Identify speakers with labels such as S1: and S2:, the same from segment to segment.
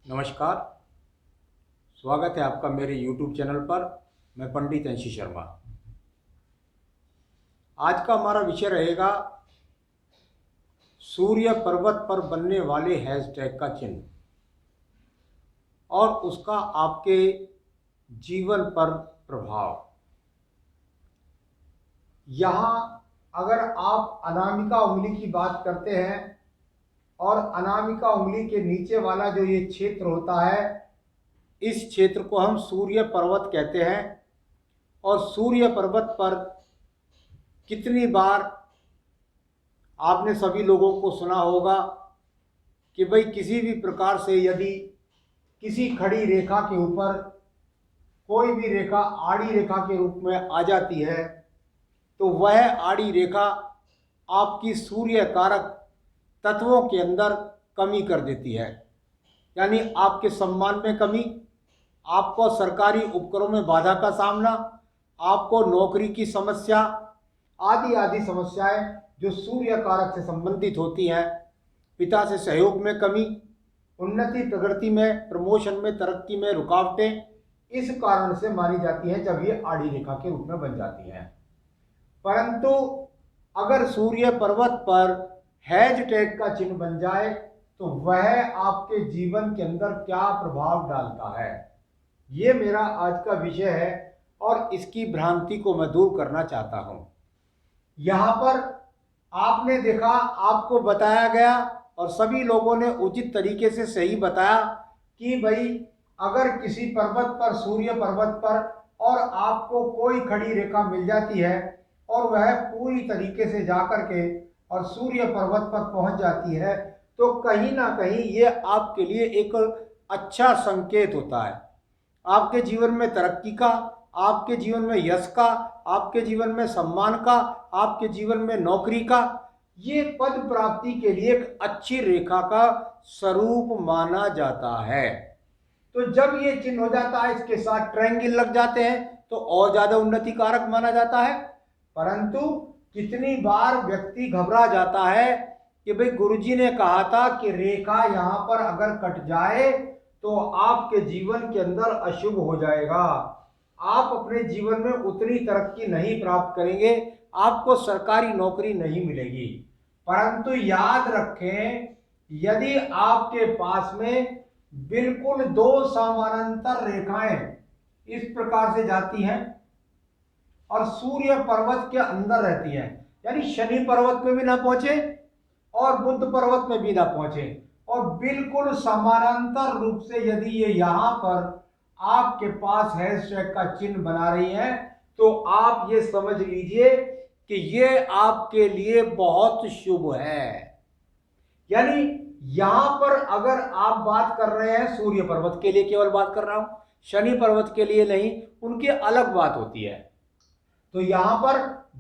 S1: नमस्कार। स्वागत है आपका मेरे YouTube चैनल पर। मैं पंडित अंशी शर्मा। आज का हमारा विषय रहेगा सूर्य पर्वत पर बनने वाले हैशटैग का चिन्ह और उसका आपके जीवन पर प्रभाव। यहाँ अगर आप अनामिका उंगली की बात करते हैं और अनामिका उंगली के नीचे वाला जो ये क्षेत्र होता है, इस क्षेत्र को हम सूर्य पर्वत कहते हैं। और सूर्य पर्वत पर कितनी बार आपने सभी लोगों को सुना होगा कि भाई किसी भी प्रकार से यदि किसी खड़ी रेखा के ऊपर कोई भी रेखा आड़ी रेखा के रूप में आ जाती है तो वह आड़ी रेखा आपकी सूर्य कारक तत्वों के अंदर कमी कर देती है। यानी आपके सम्मान में कमी, आपको सरकारी उपकरणों में बाधा का सामना, आपको नौकरी की समस्या आदि आदि समस्याएं जो सूर्य कारक से संबंधित होती हैं। पिता से सहयोग में कमी, उन्नति प्रगति में, प्रमोशन में, तरक्की में रुकावटें इस कारण से मानी जाती हैं जब ये आड़ी रेखा के रूप में बन जाती हैं। परंतु अगर सूर्य पर्वत पर हैशटैग का चिन्ह बन जाए तो वह आपके जीवन के अंदर क्या प्रभाव डालता है, ये मेरा आज का विषय है और इसकी भ्रांति को मैं दूर करना चाहता हूं। यहाँ पर आपने देखा, आपको बताया गया और सभी लोगों ने उचित तरीके से सही बताया कि भाई अगर किसी पर्वत पर, सूर्य पर्वत पर, और आपको कोई खड़ी रेखा मिल जाती है और वह पूरी तरीके से जाकर के और सूर्य पर्वत पर पहुंच जाती है तो कहीं ना कहीं ये आपके लिए एक अच्छा संकेत होता है। आपके जीवन में तरक्की का, आपके जीवन में यश का, आपके जीवन में सम्मान का, आपके जीवन में नौकरी का, ये पद प्राप्ति के लिए एक अच्छी रेखा का स्वरूप माना जाता है। तो जब ये चिन्ह हो जाता है, इसके साथ ट्रायंगल लग जाते हैं तो और ज्यादा उन्नति कारक माना जाता है। परंतु कितनी बार व्यक्ति घबरा जाता है कि भाई गुरुजी ने कहा था कि रेखा यहां पर अगर कट जाए तो आपके जीवन के अंदर अशुभ हो जाएगा, आप अपने जीवन में उतनी तरक्की नहीं प्राप्त करेंगे, आपको सरकारी नौकरी नहीं मिलेगी। परंतु याद रखें, यदि आपके पास में बिल्कुल दो समानांतर रेखाएं इस प्रकार से जाती हैं और सूर्य पर्वत के अंदर रहती हैं, यानी शनि पर्वत में भी ना पहुंचे और बुध पर्वत में भी ना पहुंचे, और बिल्कुल समानांतर रूप से यदि ये यहां पर आपके पास हैशटैग का चिन्ह बना रही है तो आप ये समझ लीजिए कि ये आपके लिए बहुत शुभ है। यानी यहां पर अगर आप बात कर रहे हैं, सूर्य पर्वत के लिए केवल बात कर रहा हूं, शनि पर्वत के लिए नहीं, उनकी अलग बात होती है। तो यहां पर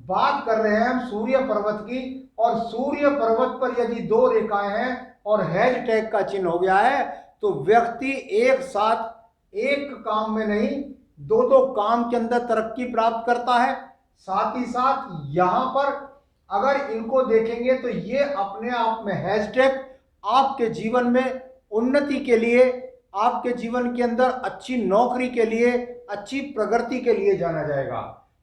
S1: बात कर रहे हैं हम सूर्य पर्वत की, और सूर्य पर्वत पर यदि दो रेखाएं हैं और हैशटैग का चिन्ह हो गया है तो व्यक्ति एक साथ एक काम में नहीं, दो दो काम के अंदर तरक्की प्राप्त करता है। साथ ही साथ यहां पर अगर इनको देखेंगे तो ये अपने आप में हैशटैग आपके जीवन में उन्नति के लिए, आपके जीवन के अंदर अच्छी नौकरी के लिए, अच्छी प्रगति के लिए जाना जाएगा।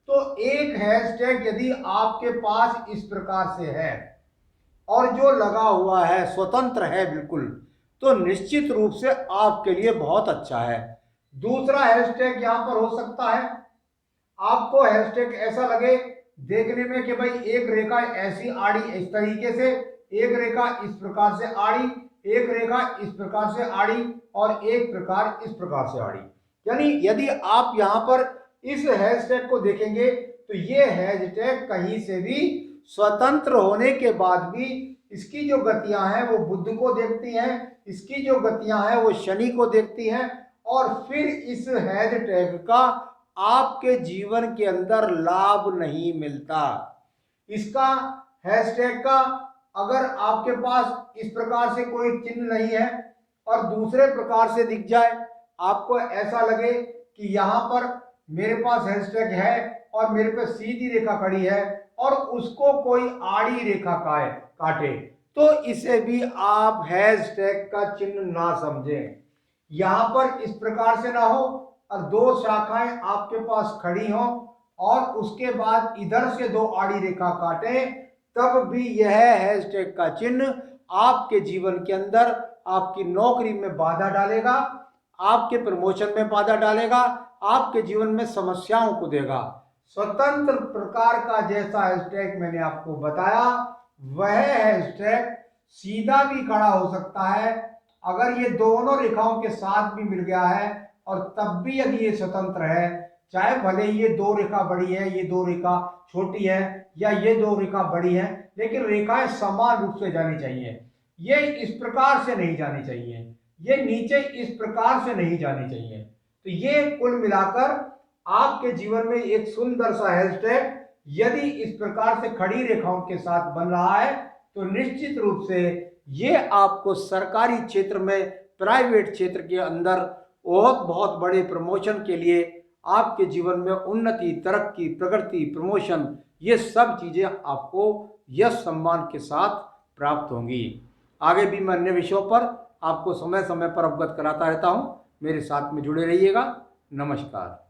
S1: तो एक हैशटैग यदि आपके पास इस प्रकार से है और जो लगा हुआ है, स्वतंत्र है बिल्कुल, तो निश्चित रूप से आपके लिए बहुत अच्छा है। दूसरा हैशटैग यहां पर हो सकता है, आपको हैशटैग ऐसा लगे देखने में कि भाई एक रेखा ऐसी आड़ी इस तरीके से, एक रेखा इस प्रकार से आड़ी, एक रेखा इस प्रकार से आड़ी और एक प्रकार इस प्रकार से आड़ी। यानी यदि आप यहां पर इस हैशटैग को देखेंगे तो ये हैशटैग कहीं से भी स्वतंत्र होने के बाद भी इसकी जो गतियां हैं वो बुध को देखती हैं, इसकी जो गतियां हैं वो शनि को देखती हैं, और फिर इस हैशटैग का आपके जीवन के अंदर लाभ नहीं मिलता। इसका हैशटैग का अगर आपके पास इस प्रकार से कोई चिन्ह नहीं है और दूसरे प्रकार से दिख जाए, आपको ऐसा लगे कि यहां पर मेरे पास हैशटैग है और मेरे पे सीधी रेखा खड़ी है और उसको कोई आड़ी रेखा काटे, तो इसे भी आप हैशटैग का चिन्ह ना समझें। यहाँ पर इस प्रकार से ना हो और दो शाखाएं आपके पास खड़ी हों और उसके बाद इधर से दो आड़ी रेखा काटे, तब भी यह हैशटैग का चिन्ह आपके जीवन के अंदर आपकी नौकरी में बाधा डालेगा, आपके प्रमोशन में बाधा डालेगा, आपके जीवन में समस्याओं को देगा। स्वतंत्र प्रकार का जैसा हैशटैग मैंने आपको बताया, वह हैशटैग सीधा भी खड़ा हो सकता है, अगर ये दोनों रेखाओं के साथ भी मिल गया है, और तब भी यदि ये स्वतंत्र है, चाहे भले ये दो रेखा बड़ी है, ये दो रेखा छोटी है, या ये दो रेखा बड़ी है, लेकिन रेखाएं समान रूप से जानी चाहिए। ये इस प्रकार से नहीं जानी चाहिए, ये नीचे इस प्रकार से नहीं जानी चाहिए। तो ये कुल मिलाकर आपके जीवन में एक सुंदर सा हैशटैग यदि इस प्रकार से खड़ी रेखाओं के साथ बन रहा है, तो निश्चित रूप से ये आपको सरकारी क्षेत्र में, प्राइवेट क्षेत्र के अंदर बहुत बड़े प्रमोशन के लिए, आपके जीवन में उन्नति, तरक्की, प्रगति, प्रमोशन, ये सब चीजें आपको यश सम्मान के साथ प्राप्त होंगी। आगे भी मैं अन्य विषयों पर आपको समय समय पर अवगत कराता रहता हूं। मेरे साथ में जुड़े रहिएगा। नमस्कार।